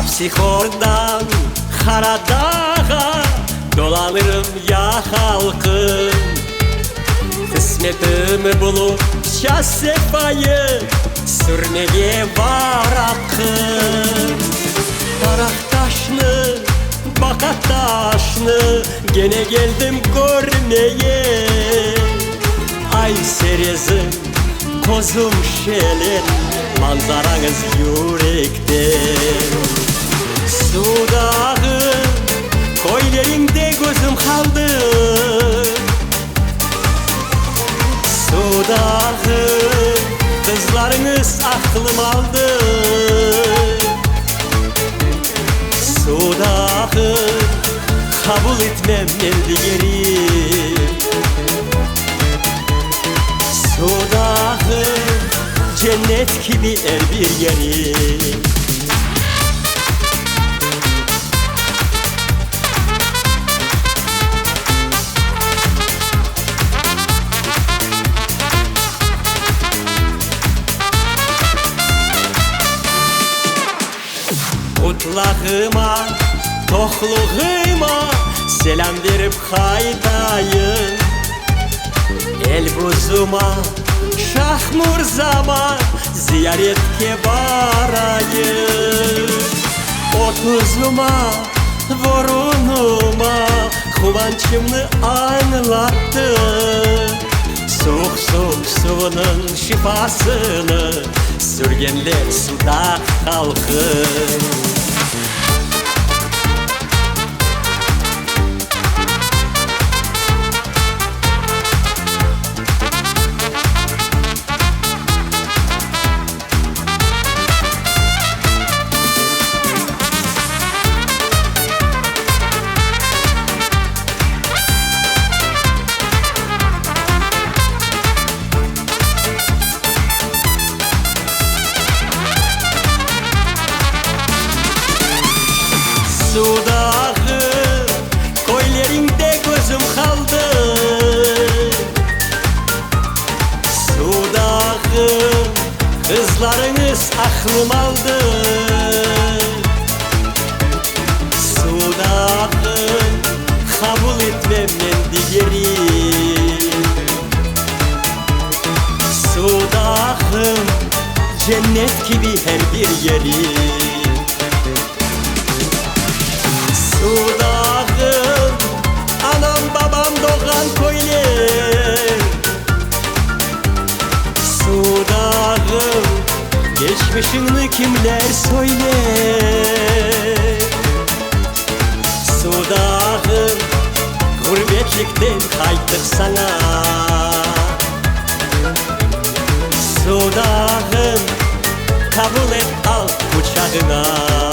Hapsihor'dan Karadağ'a dolanırım ya halkım. Kısmetimi bulup şah sefayı sürmeye var hakkım. Baraktaşlı, bakataşlı gene geldim görmeye. Ay serezim, kozum şelin, manzaranız yürekte. Sudağı, koylerinde gözüm kaldı. Sudağı, kızlarınız aklım aldı. Sudağı, kabul etmem geldi geri. Sudağı, cennet gibi her bir yeri. Mutlağıma, tohluğuma selam verip haytayım. El buzuma, Şah Murzama ziyaretke barayım. Otuzuma, vorunuma kuvancımı anlattı. Soğuk soğuk suvunun şifasını sürgenler suda halkım. Sudağı, koylerinde gözüm kaldı. Sudağı, kızlarınız aklım aldı. Sudağı, kabul etmem endi geri. Sudağı, cennet gibi her bir yeri. Sudağım, anam babam doğan koylar. Sudağım, geçmişini kimler söyler. Sudağım, gurbetlikten kaytık sana. Sudağım, kabul et al kucağına.